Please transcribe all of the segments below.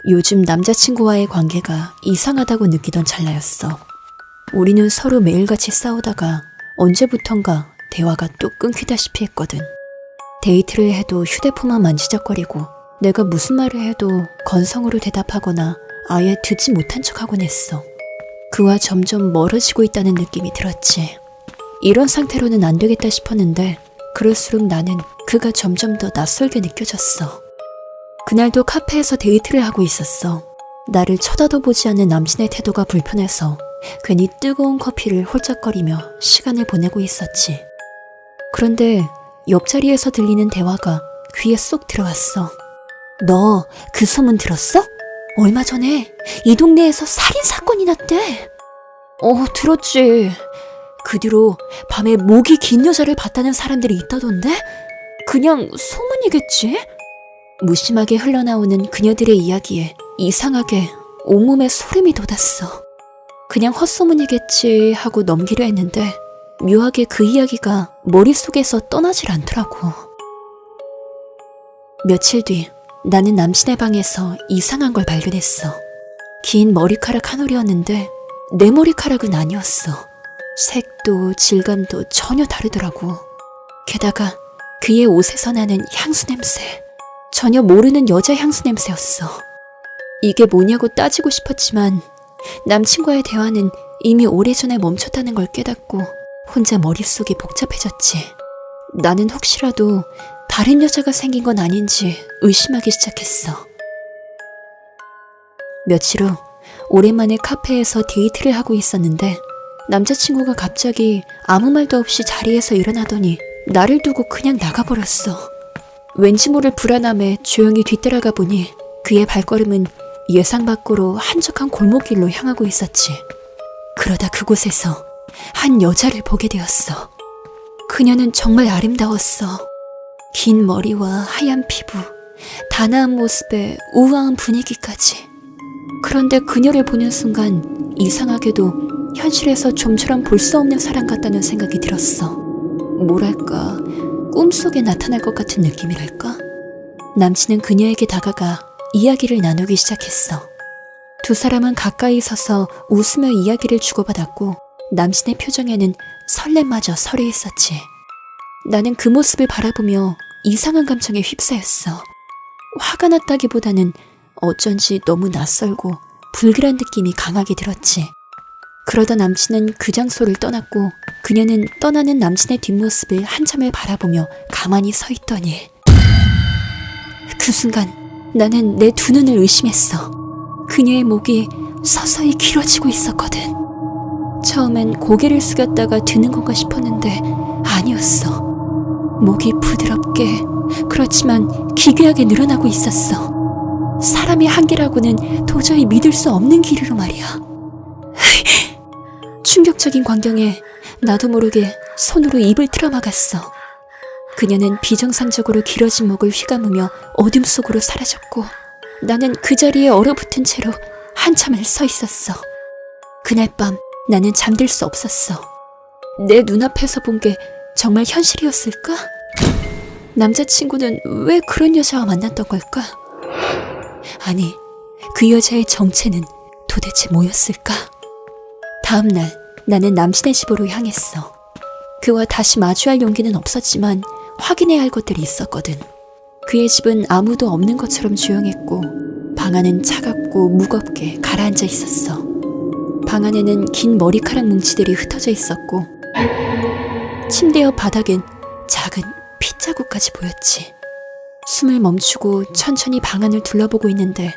요즘 남자친구와의 관계가 이상하다고 느끼던 찰나였어. 우리는 서로 매일같이 싸우다가 언제부턴가 대화가 뚝 끊기다시피 했거든. 데이트를 해도 휴대폰만 만지작거리고 내가 무슨 말을 해도 건성으로 대답하거나 아예 듣지 못한 척하곤 했어. 그와 점점 멀어지고 있다는 느낌이 들었지. 이런 상태로는 안 되겠다 싶었는데 그럴수록 나는 그가 점점 더 낯설게 느껴졌어. 그날도 카페에서 데이트를 하고 있었어. 나를 쳐다도 보지 않는 남친의 태도가 불편해서 괜히 뜨거운 커피를 홀짝거리며 시간을 보내고 있었지. 그런데 옆자리에서 들리는 대화가 귀에 쏙 들어왔어. 너 그 소문 들었어? 얼마 전에 이 동네에서 살인사건이 났대. 들었지. 그 뒤로 밤에 목이 긴 여자를 봤다는 사람들이 있다던데? 그냥 소문이겠지? 무심하게 흘러나오는 그녀들의 이야기에 이상하게 온몸에 소름이 돋았어. 그냥 헛소문이겠지 하고 넘기려 했는데 묘하게 그 이야기가 머릿속에서 떠나질 않더라고. 며칠 뒤 나는 남친의 방에서 이상한 걸 발견했어. 긴 머리카락 한 올이었는데 내 머리카락은 아니었어. 색도 질감도 전혀 다르더라고. 게다가 그의 옷에서 나는 향수 냄새. 전혀 모르는 여자 향수 냄새였어. 이게 뭐냐고 따지고 싶었지만 남친과의 대화는 이미 오래전에 멈췄다는 걸 깨닫고 혼자 머릿속이 복잡해졌지. 나는 혹시라도 다른 여자가 생긴 건 아닌지 의심하기 시작했어. 며칠 후 오랜만에 카페에서 데이트를 하고 있었는데 남자친구가 갑자기 아무 말도 없이 자리에서 일어나더니 나를 두고 그냥 나가버렸어. 왠지 모를 불안함에 조용히 뒤따라가 보니 그의 발걸음은 예상 밖으로 한적한 골목길로 향하고 있었지. 그러다 그곳에서 한 여자를 보게 되었어. 그녀는 정말 아름다웠어. 긴 머리와 하얀 피부, 단아한 모습에 우아한 분위기까지. 그런데 그녀를 보는 순간 이상하게도 현실에서 좀처럼 볼 수 없는 사람 같다는 생각이 들었어. 뭐랄까, 꿈속에 나타날 것 같은 느낌이랄까? 남친은 그녀에게 다가가 이야기를 나누기 시작했어. 두 사람은 가까이 서서 웃으며 이야기를 주고받았고 남친의 표정에는 설렘마저 서려 있었지. 나는 그 모습을 바라보며 이상한 감정에 휩싸였어. 화가 났다기보다는 어쩐지 너무 낯설고 불길한 느낌이 강하게 들었지. 그러다 남친은 그 장소를 떠났고 그녀는 떠나는 남친의 뒷모습을 한참을 바라보며 가만히 서 있더니 그 순간 나는 내 두 눈을 의심했어. 그녀의 목이 서서히 길어지고 있었거든. 처음엔 고개를 숙였다가 드는 건가 싶었는데 아니었어. 목이 부드럽게 그렇지만 기괴하게 늘어나고 있었어. 사람의 한계라고는 도저히 믿을 수 없는 길이로 말이야. 충격적인 광경에 나도 모르게 손으로 입을 틀어막았어. 그녀는 비정상적으로 길어진 목을 휘감으며 어둠 속으로 사라졌고 나는 그 자리에 얼어붙은 채로 한참을 서 있었어. 그날 밤 나는 잠들 수 없었어. 내 눈앞에서 본 게 정말 현실이었을까? 남자친구는 왜 그런 여자와 만났던 걸까? 아니, 그 여자의 정체는 도대체 뭐였을까? 다음 날 나는 남친의 집으로 향했어. 그와 다시 마주할 용기는 없었지만 확인해야 할 것들이 있었거든. 그의 집은 아무도 없는 것처럼 조용했고 방 안은 차갑고 무겁게 가라앉아 있었어. 방 안에는 긴 머리카락 뭉치들이 흩어져 있었고 침대 옆 바닥엔 작은 핏자국까지 보였지. 숨을 멈추고 천천히 방 안을 둘러보고 있는데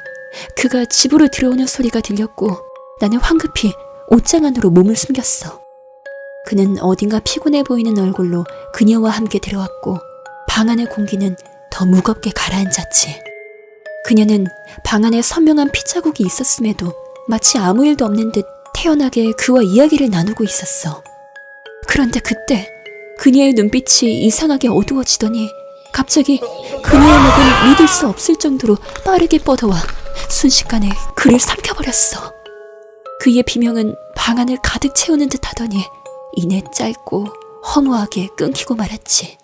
그가 집으로 들어오는 소리가 들렸고 나는 황급히 옷장 안으로 몸을 숨겼어. 그는 어딘가 피곤해 보이는 얼굴로 그녀와 함께 들어왔고 방 안의 공기는 더 무겁게 가라앉았지. 그녀는 방 안에 선명한 핏자국이 있었음에도 마치 아무 일도 없는 듯 태연하게 그와 이야기를 나누고 있었어. 그런데 그때 그녀의 눈빛이 이상하게 어두워지더니 갑자기 그녀의 목은 믿을 수 없을 정도로 빠르게 뻗어와 순식간에 그를 삼켜버렸어. 그의 비명은 방 안을 가득 채우는 듯 하더니 이내 짧고 허무하게 끊기고 말았지.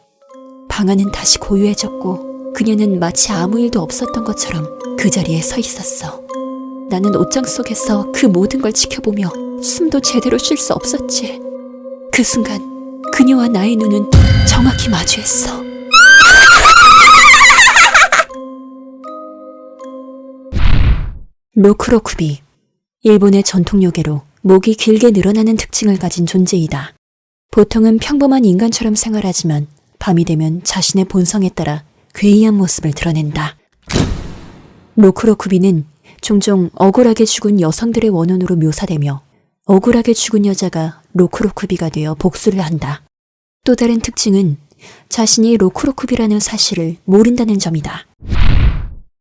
방 안은 다시 고요해졌고 그녀는 마치 아무 일도 없었던 것처럼 그 자리에 서 있었어. 나는 옷장 속에서 그 모든 걸 지켜보며 숨도 제대로 쉴 수 없었지. 그 순간 그녀와 나의 눈은 정확히 마주했어. 로크로쿠비, 일본의 전통 요괴로 목이 길게 늘어나는 특징을 가진 존재이다. 보통은 평범한 인간처럼 생활하지만 밤이 되면 자신의 본성에 따라 괴이한 모습을 드러낸다. 로크로쿠비는 종종 억울하게 죽은 여성들의 원혼으로 묘사되며 억울하게 죽은 여자가 로크로쿠비가 되어 복수를 한다. 또 다른 특징은 자신이 로크로쿠비라는 사실을 모른다는 점이다.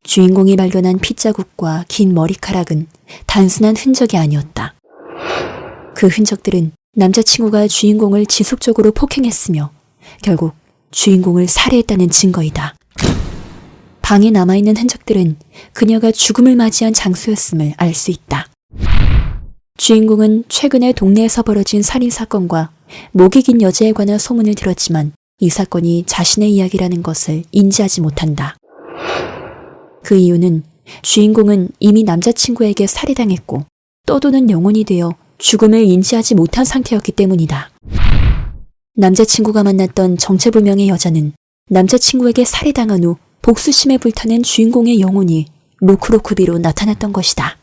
주인공이 발견한 핏자국과 긴 머리카락은 단순한 흔적이 아니었다. 그 흔적들은 남자친구가 주인공을 지속적으로 폭행했으며 결국 주인공을 살해했다는 증거이다. 방에 남아있는 흔적들은 그녀가 죽음을 맞이한 장소였음을 알 수 있다. 주인공은 최근에 동네에서 벌어진 살인사건과 목이 긴 여자에 관한 소문을 들었지만 이 사건이 자신의 이야기라는 것을 인지하지 못한다. 그 이유는 주인공은 이미 남자친구에게 살해당했고 떠도는 영혼이 되어 죽음을 인지하지 못한 상태였기 때문이다. 남자친구가 만났던 정체불명의 여자는 남자친구에게 살해당한 후 복수심에 불타는 주인공의 영혼이 로크로쿠비로 나타났던 것이다.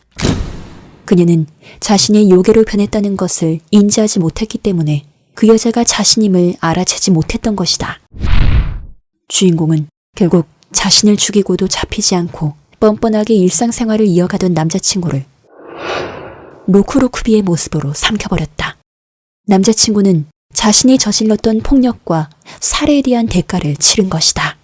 그녀는 자신의 요괴로 변했다는 것을 인지하지 못했기 때문에 그 여자가 자신임을 알아채지 못했던 것이다. 주인공은 결국 자신을 죽이고도 잡히지 않고 뻔뻔하게 일상생활을 이어가던 남자친구를 로크로쿠비의 모습으로 삼켜버렸다. 남자친구는 자신이 저질렀던 폭력과 살해에 대한 대가를 치른 것이다.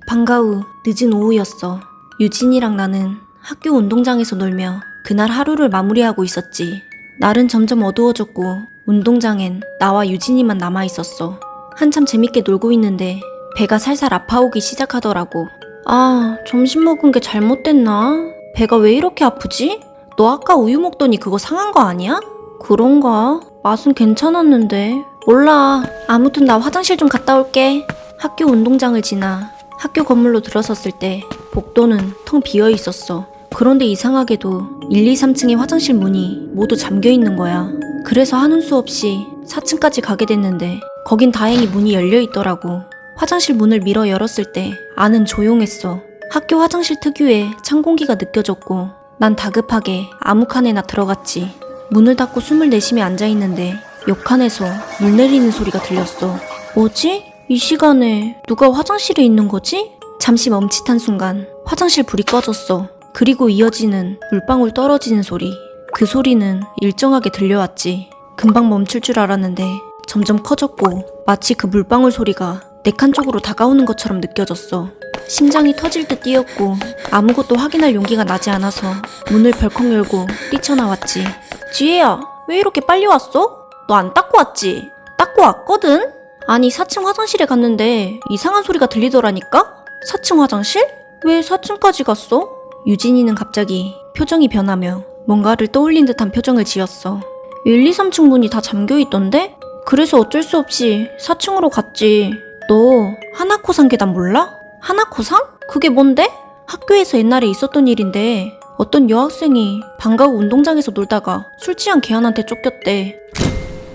방과 후 늦은 오후였어. 유진이랑 나는 학교 운동장에서 놀며 그날 하루를 마무리하고 있었지. 날은 점점 어두워졌고 운동장엔 나와 유진이만 남아있었어. 한참 재밌게 놀고 있는데 배가 살살 아파오기 시작하더라고. 아, 점심 먹은 게 잘못됐나? 배가 왜 이렇게 아프지? 너 아까 우유 먹더니 그거 상한 거 아니야? 그런가? 맛은 괜찮았는데. 몰라. 아무튼 나 화장실 좀 갔다 올게. 학교 운동장을 지나 학교 건물로 들어섰을 때 복도는 텅 비어 있었어. 그런데 이상하게도 1, 2, 3층의 화장실 문이 모두 잠겨 있는 거야. 그래서 하는 수 없이 4층까지 가게 됐는데 거긴 다행히 문이 열려 있더라고. 화장실 문을 밀어 열었을 때 안은 조용했어. 학교 화장실 특유의 찬 공기가 느껴졌고 난 다급하게 아무 칸에나 들어갔지. 문을 닫고 숨을 내쉬며 앉아있는데 옆칸에서 물 내리는 소리가 들렸어. 뭐지? 이 시간에 누가 화장실에 있는 거지? 잠시 멈칫한 순간 화장실 불이 꺼졌어. 그리고 이어지는 물방울 떨어지는 소리. 그 소리는 일정하게 들려왔지. 금방 멈출 줄 알았는데 점점 커졌고 마치 그 물방울 소리가 내 칸 쪽으로 다가오는 것처럼 느껴졌어. 심장이 터질 듯 뛰었고 아무것도 확인할 용기가 나지 않아서 문을 벌컥 열고 뛰쳐나왔지. 지혜야, 왜 이렇게 빨리 왔어? 너 안 닦고 왔지? 닦고 왔거든? 아니 4층 화장실에 갔는데 이상한 소리가 들리더라니까? 4층 화장실? 왜 4층까지 갔어? 유진이는 갑자기 표정이 변하며 뭔가를 떠올린 듯한 표정을 지었어. 1, 2, 3층 문이 다 잠겨있던데? 그래서 어쩔 수 없이 4층으로 갔지. 너 하나코상 계단 몰라? 하나코상? 그게 뭔데? 학교에서 옛날에 있었던 일인데 어떤 여학생이 방과 후 운동장에서 놀다가 술 취한 개한테 쫓겼대.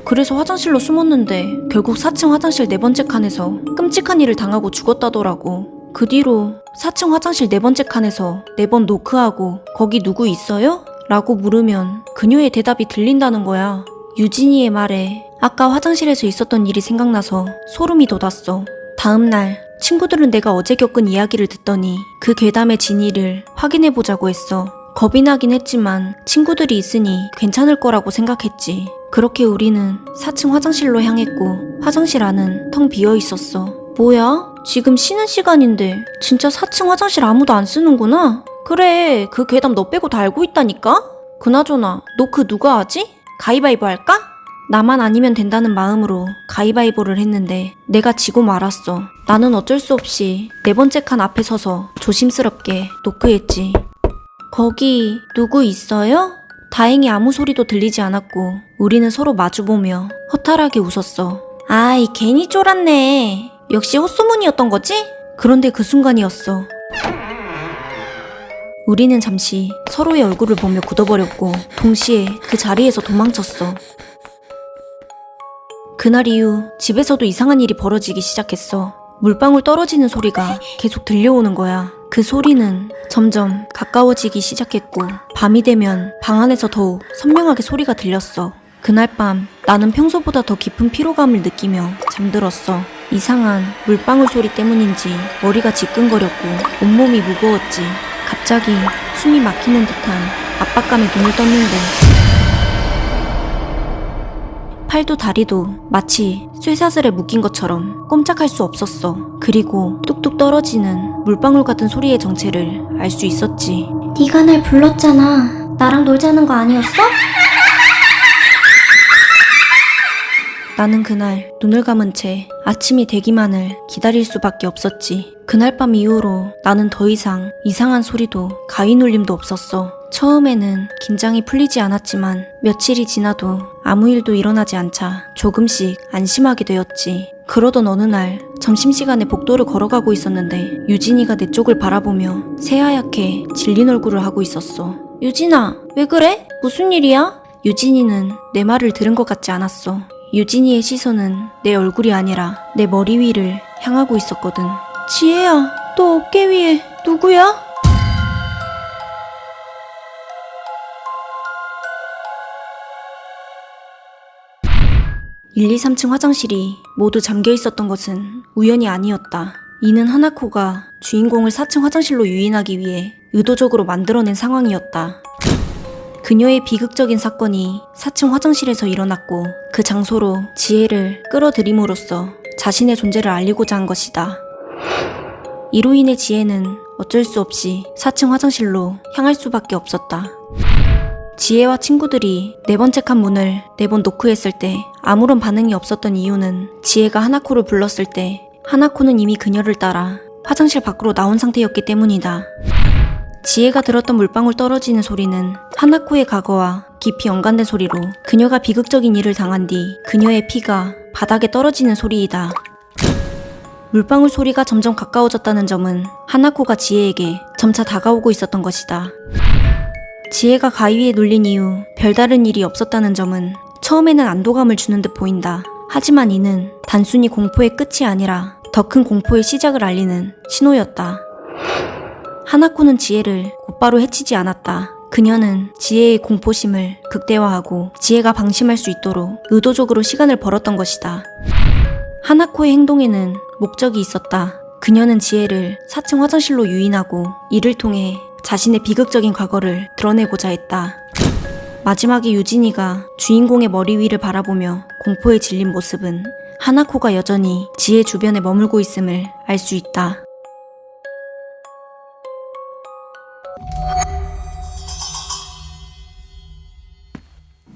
그래서 화장실로 숨었는데 결국 4층 화장실 4번째 칸에서 끔찍한 일을 당하고 죽었다더라고. 그 뒤로 4층 화장실 4번째 칸에서 4번 노크하고 거기 누구 있어요? 라고 물으면 그녀의 대답이 들린다는 거야. 유진이의 말에 아까 화장실에서 있었던 일이 생각나서 소름이 돋았어. 다음날 친구들은 내가 어제 겪은 이야기를 듣더니 그 괴담의 진위를 확인해보자고 했어. 겁이 나긴 했지만 친구들이 있으니 괜찮을 거라고 생각했지. 그렇게 우리는 4층 화장실로 향했고 화장실 안은 텅 비어 있었어. 뭐야? 지금 쉬는 시간인데 진짜 4층 화장실 아무도 안 쓰는구나? 그래, 그 괴담 너 빼고 다 알고 있다니까? 그나저나 너 그 누가 하지? 가위바위보 할까? 나만 아니면 된다는 마음으로 가위바위보를 했는데 내가 지고 말았어. 나는 어쩔 수 없이 4번째 칸 앞에 서서 조심스럽게 노크했지. 거기 누구 있어요? 다행히 아무 소리도 들리지 않았고 우리는 서로 마주보며 허탈하게 웃었어. 아이, 괜히 쫄았네. 역시 헛소문이었던 거지? 그런데 그 순간이었어. 우리는 잠시 서로의 얼굴을 보며 굳어버렸고 동시에 그 자리에서 도망쳤어. 그날 이후 집에서도 이상한 일이 벌어지기 시작했어. 물방울 떨어지는 소리가 계속 들려오는 거야. 그 소리는 점점 가까워지기 시작했고 밤이 되면 방 안에서 더욱 선명하게 소리가 들렸어. 그날 밤 나는 평소보다 더 깊은 피로감을 느끼며 잠들었어. 이상한 물방울 소리 때문인지 머리가 지끈거렸고 온몸이 무거웠지. 갑자기 숨이 막히는 듯한 압박감에 눈을 떴는데 팔도 다리도 마치 쇠사슬에 묶인 것처럼 꼼짝할 수 없었어. 그리고 뚝뚝 떨어지는 물방울 같은 소리의 정체를 알 수 있었지. 네가 날 불렀잖아. 나랑 놀자는 거 아니었어? 나는 그날 눈을 감은 채 아침이 되기만을 기다릴 수밖에 없었지. 그날 밤 이후로 나는 더 이상 이상한 소리도 가위 눌림도 없었어. 처음에는 긴장이 풀리지 않았지만 며칠이 지나도 아무 일도 일어나지 않자 조금씩 안심하게 되었지. 그러던 어느 날 점심시간에 복도를 걸어가고 있었는데 유진이가 내 쪽을 바라보며 새하얗게 질린 얼굴을 하고 있었어. 유진아, 왜 그래? 무슨 일이야? 유진이는 내 말을 들은 것 같지 않았어. 유진이의 시선은 내 얼굴이 아니라 내 머리 위를 향하고 있었거든. 지혜야, 너 어깨 위에 누구야? 1, 2, 3층 화장실이 모두 잠겨 있었던 것은 우연이 아니었다. 이는 하나코가 주인공을 4층 화장실로 유인하기 위해 의도적으로 만들어낸 상황이었다. 그녀의 비극적인 사건이 4층 화장실에서 일어났고 그 장소로 지혜를 끌어들임으로써 자신의 존재를 알리고자 한 것이다. 이로 인해 지혜는 어쩔 수 없이 4층 화장실로 향할 수밖에 없었다. 지혜와 친구들이 네 번째 칸 문을 4번 노크했을 때 아무런 반응이 없었던 이유는 지혜가 하나코를 불렀을 때 하나코는 이미 그녀를 따라 화장실 밖으로 나온 상태였기 때문이다. 지혜가 들었던 물방울 떨어지는 소리는 하나코의 과거와 깊이 연관된 소리로 그녀가 비극적인 일을 당한 뒤 그녀의 피가 바닥에 떨어지는 소리이다. 물방울 소리가 점점 가까워졌다는 점은 하나코가 지혜에게 점차 다가오고 있었던 것이다. 지혜가 가위에 눌린 이후 별다른 일이 없었다는 점은 처음에는 안도감을 주는 듯 보인다. 하지만 이는 단순히 공포의 끝이 아니라 더 큰 공포의 시작을 알리는 신호였다. 하나코는 지혜를 곧바로 해치지 않았다. 그녀는 지혜의 공포심을 극대화하고 지혜가 방심할 수 있도록 의도적으로 시간을 벌었던 것이다. 하나코의 행동에는 목적이 있었다. 그녀는 지혜를 4층 화장실로 유인하고 이를 통해 자신의 비극적인 과거를 드러내고자 했다. 마지막에 유진이가 주인공의 머리 위를 바라보며 공포에 질린 모습은 하나코가 여전히 지혜 주변에 머물고 있음을 알 수 있다.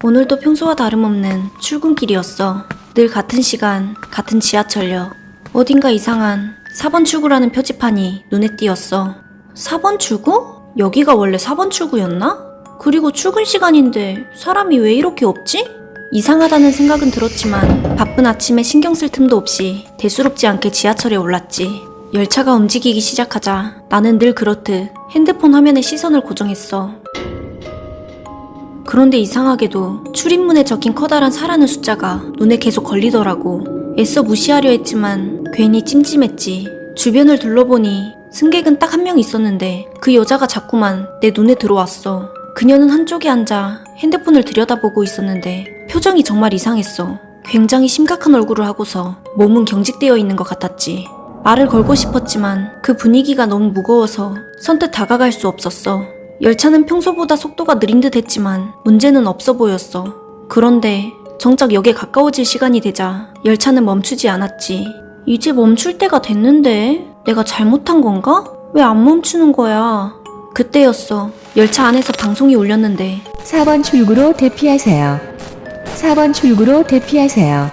오늘도 평소와 다름없는 출근길이었어. 늘 같은 시간, 같은 지하철역. 어딘가 이상한 4번 출구라는 표지판이 눈에 띄었어. 4번 출구? 여기가 원래 4번 출구였나? 그리고 출근 시간인데 사람이 왜 이렇게 없지? 이상하다는 생각은 들었지만 바쁜 아침에 신경 쓸 틈도 없이 대수롭지 않게 지하철에 올랐지. 열차가 움직이기 시작하자 나는 늘 그렇듯 핸드폰 화면에 시선을 고정했어. 그런데 이상하게도 출입문에 적힌 커다란 4라는 숫자가 눈에 계속 걸리더라고. 애써 무시하려 했지만 괜히 찜찜했지. 주변을 둘러보니 승객은 딱 한 명 있었는데 그 여자가 자꾸만 내 눈에 들어왔어. 그녀는 한쪽에 앉아 핸드폰을 들여다보고 있었는데 표정이 정말 이상했어. 굉장히 심각한 얼굴을 하고서 몸은 경직되어 있는 것 같았지. 말을 걸고 싶었지만 그 분위기가 너무 무거워서 선뜻 다가갈 수 없었어. 열차는 평소보다 속도가 느린 듯 했지만 문제는 없어 보였어. 그런데 정작 역에 가까워질 시간이 되자 열차는 멈추지 않았지. 이제 멈출 때가 됐는데 내가 잘못한 건가? 왜 안 멈추는 거야? 그때였어. 열차 안에서 방송이 울렸는데 4번 출구로 대피하세요. 4번 출구로 대피하세요.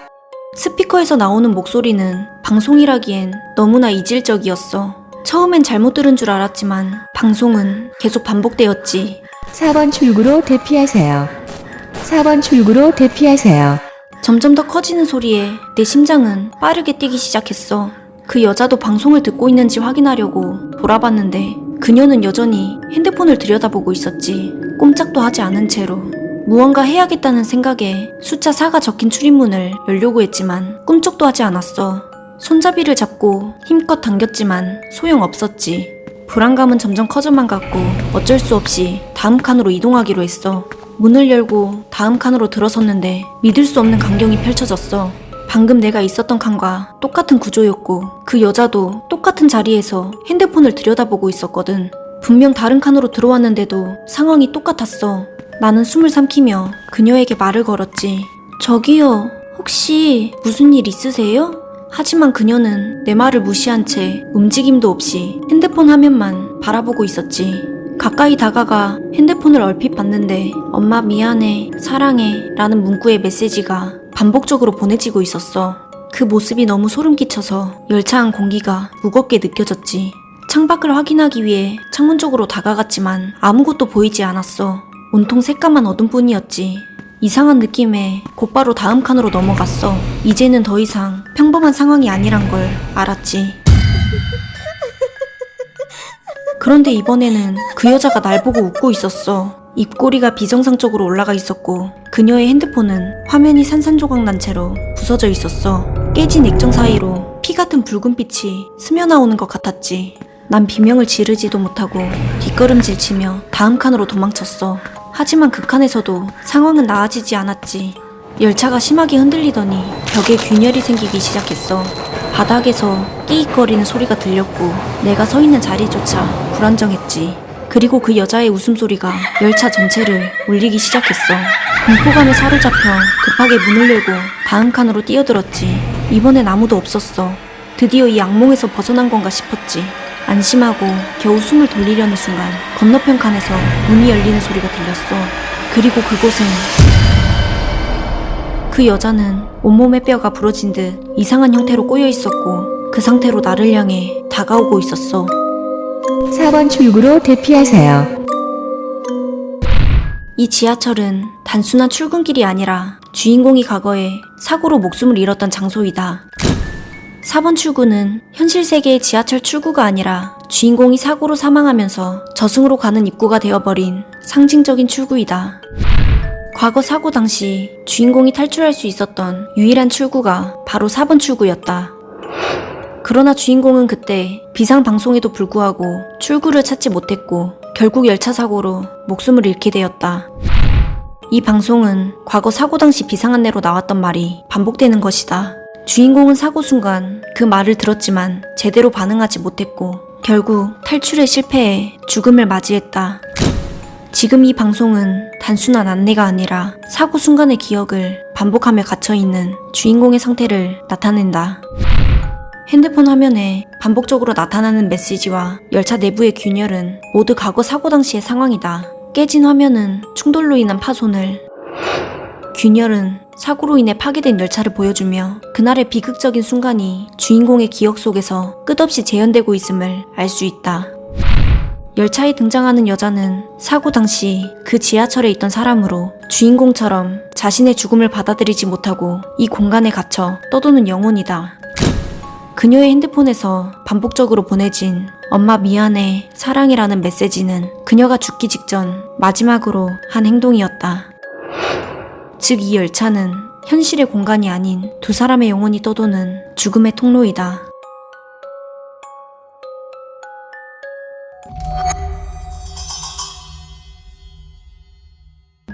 스피커에서 나오는 목소리는 방송이라기엔 너무나 이질적이었어. 처음엔 잘못 들은 줄 알았지만 방송은 계속 반복되었지. 4번 출구로 대피하세요. 4번 출구로 대피하세요. 점점 더 커지는 소리에 내 심장은 빠르게 뛰기 시작했어. 그 여자도 방송을 듣고 있는지 확인하려고 돌아봤는데 그녀는 여전히 핸드폰을 들여다보고 있었지. 꼼짝도 하지 않은 채로. 무언가 해야겠다는 생각에 숫자 4가 적힌 출입문을 열려고 했지만 꿈쩍도 하지 않았어. 손잡이를 잡고 힘껏 당겼지만 소용없었지. 불안감은 점점 커져만 갔고 어쩔 수 없이 다음 칸으로 이동하기로 했어. 문을 열고 다음 칸으로 들어섰는데 믿을 수 없는 광경이 펼쳐졌어. 방금 내가 있었던 칸과 똑같은 구조였고 그 여자도 똑같은 자리에서 핸드폰을 들여다보고 있었거든. 분명 다른 칸으로 들어왔는데도 상황이 똑같았어. 나는 숨을 삼키며 그녀에게 말을 걸었지. 저기요, 혹시 무슨 일 있으세요? 하지만 그녀는 내 말을 무시한 채 움직임도 없이 핸드폰 화면만 바라보고 있었지. 가까이 다가가 핸드폰을 얼핏 봤는데 엄마 미안해, 사랑해 라는 문구의 메시지가 반복적으로 보내지고 있었어. 그 모습이 너무 소름 끼쳐서 열차 안 공기가 무겁게 느껴졌지. 창밖을 확인하기 위해 창문 쪽으로 다가갔지만 아무것도 보이지 않았어. 온통 새까만 어둠뿐이었지. 이상한 느낌에 곧바로 다음 칸으로 넘어갔어. 이제는 더 이상 평범한 상황이 아니란 걸 알았지. 그런데 이번에는 그 여자가 날 보고 웃고 있었어. 입꼬리가 비정상적으로 올라가 있었고 그녀의 핸드폰은 화면이 산산조각 난 채로 부서져 있었어. 깨진 액정 사이로 피 같은 붉은 빛이 스며나오는 것 같았지. 난 비명을 지르지도 못하고 뒷걸음질 치며 다음 칸으로 도망쳤어. 하지만 그 칸에서도 상황은 나아지지 않았지. 열차가 심하게 흔들리더니 벽에 균열이 생기기 시작했어. 바닥에서 끼익거리는 소리가 들렸고 내가 서 있는 자리조차 불안정했지. 그리고 그 여자의 웃음소리가 열차 전체를 울리기 시작했어. 공포감에 사로잡혀 급하게 문을 열고 다음 칸으로 뛰어들었지. 이번엔 아무도 없었어. 드디어 이 악몽에서 벗어난 건가 싶었지. 안심하고 겨우 숨을 돌리려는 순간 건너편 칸에서 문이 열리는 소리가 들렸어. 그리고 그곳엔 그 여자는 온몸의 뼈가 부러진 듯 이상한 형태로 꼬여 있었고 그 상태로 나를 향해 다가오고 있었어. 4번 출구로 대피하세요. 이 지하철은 단순한 출근길이 아니라 주인공이 과거에 사고로 목숨을 잃었던 장소이다. 4번 출구는 현실 세계의 지하철 출구가 아니라 주인공이 사고로 사망하면서 저승으로 가는 입구가 되어버린 상징적인 출구이다. 과거 사고 당시 주인공이 탈출할 수 있었던 유일한 출구가 바로 4번 출구였다. 그러나 주인공은 그때 비상방송에도 불구하고 출구를 찾지 못했고 결국 열차 사고로 목숨을 잃게 되었다. 이 방송은 과거 사고 당시 비상안내로 나왔던 말이 반복되는 것이다. 주인공은 사고 순간 그 말을 들었지만 제대로 반응하지 못했고 결국 탈출에 실패해 죽음을 맞이했다. 지금 이 방송은 단순한 안내가 아니라 사고 순간의 기억을 반복하며 갇혀있는 주인공의 상태를 나타낸다. 핸드폰 화면에 반복적으로 나타나는 메시지와 열차 내부의 균열은 모두 과거 사고 당시의 상황이다. 깨진 화면은 충돌로 인한 파손을, 균열은 사고로 인해 파괴된 열차를 보여주며 그날의 비극적인 순간이 주인공의 기억 속에서 끝없이 재현되고 있음을 알 수 있다. 열차에 등장하는 여자는 사고 당시 그 지하철에 있던 사람으로 주인공처럼 자신의 죽음을 받아들이지 못하고 이 공간에 갇혀 떠도는 영혼이다. 그녀의 핸드폰에서 반복적으로 보내진 엄마 미안해, 사랑해라는 메시지는 그녀가 죽기 직전 마지막으로 한 행동이었다. 즉 이 열차는 현실의 공간이 아닌 두 사람의 영혼이 떠도는 죽음의 통로이다.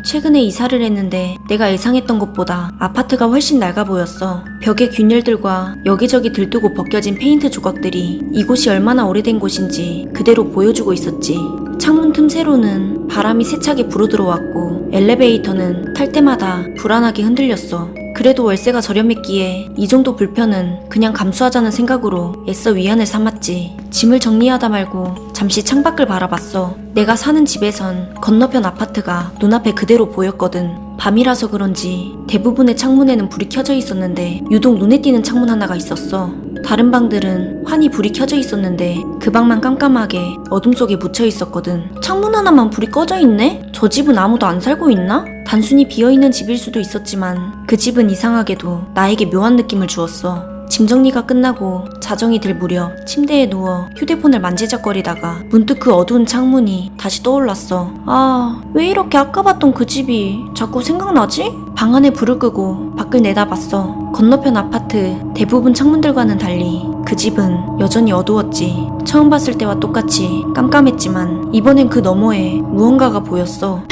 최근에 이사를 했는데 내가 예상했던 것보다 아파트가 훨씬 낡아 보였어. 벽에 균열들과 여기저기 들뜨고 벗겨진 페인트 조각들이 이곳이 얼마나 오래된 곳인지 그대로 보여주고 있었지. 창문 틈새로는 바람이 세차게 불어들어왔고 엘리베이터는 탈 때마다 불안하게 흔들렸어. 그래도 월세가 저렴했기에 이 정도 불편은 그냥 감수하자는 생각으로 애써 위안을 삼았지. 짐을 정리하다 말고 잠시 창밖을 바라봤어. 내가 사는 집에선 건너편 아파트가 눈앞에 그대로 보였거든. 밤이라서 그런지 대부분의 창문에는 불이 켜져 있었는데 유독 눈에 띄는 창문 하나가 있었어. 다른 방들은 환히 불이 켜져 있었는데 그 방만 깜깜하게 어둠 속에 묻혀 있었거든. 창문 하나만 불이 꺼져 있네? 저 집은 아무도 안 살고 있나? 단순히 비어있는 집일 수도 있었지만 그 집은 이상하게도 나에게 묘한 느낌을 주었어. 짐 정리가 끝나고 자정이 될 무렵 침대에 누워 휴대폰을 만지작거리다가 문득 그 어두운 창문이 다시 떠올랐어. 아, 왜 이렇게 아까 봤던 그 집이 자꾸 생각나지? 방 안에 불을 끄고 밖을 내다봤어. 건너편 아파트 대부분 창문들과는 달리 그 집은 여전히 어두웠지. 처음 봤을 때와 똑같이 깜깜했지만 이번엔 그 너머에 무언가가 보였어.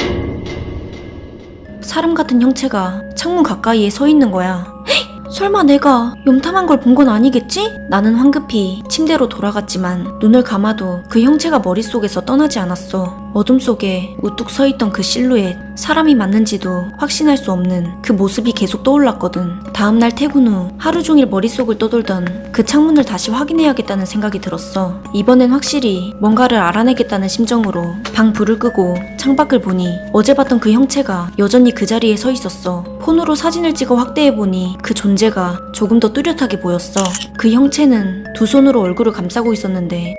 사람 같은 형체가 창문 가까이에 서 있는 거야. 설마 내가 염탐한 걸 본 건 아니겠지? 나는 황급히 침대로 돌아갔지만 눈을 감아도 그 형체가 머릿속에서 떠나지 않았어. 어둠 속에 우뚝 서있던 그 실루엣, 사람이 맞는지도 확신할 수 없는 그 모습이 계속 떠올랐거든. 다음날 퇴근 후 하루 종일 머릿속을 떠돌던 그 창문을 다시 확인해야겠다는 생각이 들었어. 이번엔 확실히 뭔가를 알아내겠다는 심정으로 방 불을 끄고 창밖을 보니 어제 봤던 그 형체가 여전히 그 자리에 서 있었어. 폰으로 사진을 찍어 확대해보니 그 존재가 조금 더 뚜렷하게 보였어. 그 형체는 두 손으로 얼굴을 감싸고 있었는데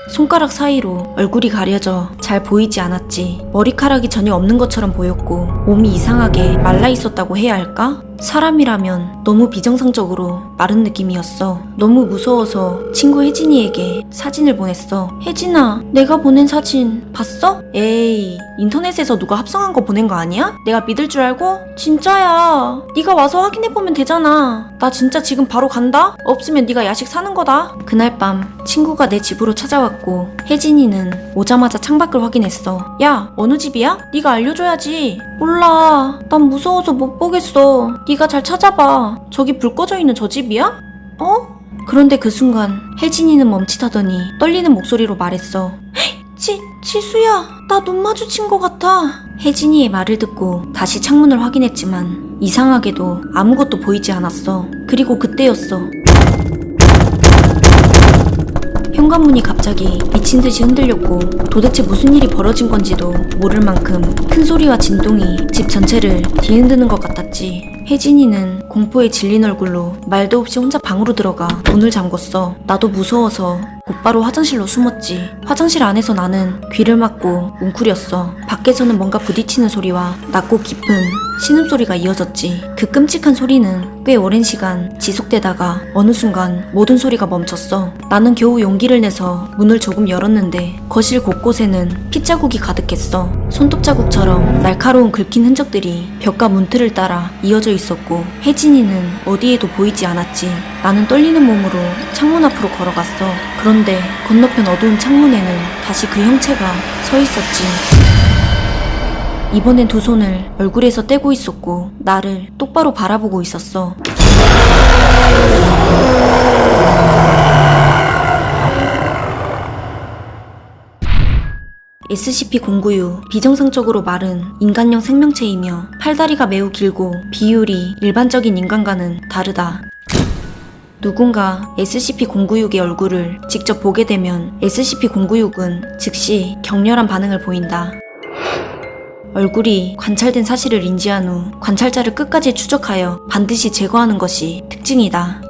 손가락 사이로 얼굴이 가려져 잘 보이지 않았지. 머리카락이 전혀 없는 것처럼 보였고 몸이 이상하게 말라 있었다고 해야 할까? 사람이라면 너무 비정상적으로 마른 느낌이었어. 너무 무서워서 친구 혜진이에게 사진을 보냈어. 혜진아, 내가 보낸 사진 봤어? 에이, 인터넷에서 누가 합성한 거 보낸 거 아니야? 내가 믿을 줄 알고? 진짜야. 네가 와서 확인해보면 되잖아. 나 진짜 지금 바로 간다? 없으면 네가 야식 사는 거다. 그날 밤 친구가 내 집으로 찾아왔고 혜진이는 오자마자 창밖을 확인했어. 야, 어느 집이야? 네가 알려줘야지. 몰라. 난 무서워서 못 보겠어. 네가 잘 찾아봐. 저기 불 꺼져 있는 저 집이야? 어? 그런데 그 순간 혜진이는 멈칫하더니 떨리는 목소리로 말했어. 지수야, 나 눈 마주친 것 같아. 혜진이의 말을 듣고 다시 창문을 확인했지만 이상하게도 아무것도 보이지 않았어. 그리고 그때였어. 현관문이 갑자기 미친 듯이 흔들렸고 도대체 무슨 일이 벌어진 건지도 모를 만큼 큰 소리와 진동이 집 전체를 뒤흔드는 것 같았지. 혜진이는 공포에 질린 얼굴로 말도 없이 혼자 방으로 들어가 문을 잠궜어. 나도 무서워서 곧바로 화장실로 숨었지. 화장실 안에서 나는 귀를 막고 웅크렸어. 밖에서는 뭔가 부딪히는 소리와 낮고 깊은 신음소리가 이어졌지. 그 끔찍한 소리는 꽤 오랜 시간 지속되다가 어느 순간 모든 소리가 멈췄어. 나는 겨우 용기를 내서 문을 조금 열었는데 거실 곳곳에는 핏자국이 가득했어. 손톱 자국처럼 날카로운 긁힌 흔적들이 벽과 문틀을 따라 이어져 있었고 혜진이는 어디에도 보이지 않았지. 나는 떨리는 몸으로 창문 앞으로 걸어갔어. 그런데 건너편 어두운 창문에는 다시 그 형체가 서 있었지. 이번엔 두 손을 얼굴에서 떼고 있었고 나를 똑바로 바라보고 있었어. SCP-096 비정상적으로 마른 인간형 생명체이며 팔다리가 매우 길고 비율이 일반적인 인간과는 다르다. 누군가 SCP-096의 얼굴을 직접 보게 되면 SCP-096은 즉시 격렬한 반응을 보인다. 얼굴이 관찰된 사실을 인지한 후 관찰자를 끝까지 추적하여 반드시 제거하는 것이 특징이다.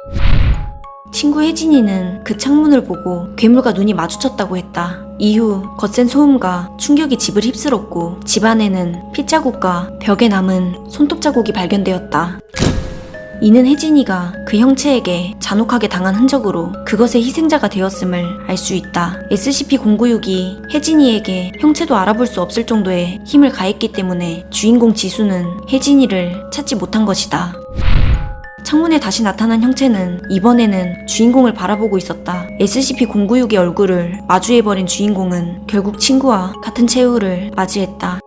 친구 혜진이는 그 창문을 보고 괴물과 눈이 마주쳤다고 했다. 이후 거센 소음과 충격이 집을 휩쓸었고 집 안에는 핏자국과 벽에 남은 손톱 자국이 발견되었다. 이는 혜진이가 그 형체에게 잔혹하게 당한 흔적으로 그것의 희생자가 되었음을 알 수 있다. SCP-096이 혜진이에게 형체도 알아볼 수 없을 정도의 힘을 가했기 때문에 주인공 지수는 혜진이를 찾지 못한 것이다. 창문에 다시 나타난 형체는 이번에는 주인공을 바라보고 있었다. SCP-096의 얼굴을 마주해버린 주인공은 결국 친구와 같은 최후를 맞이했다.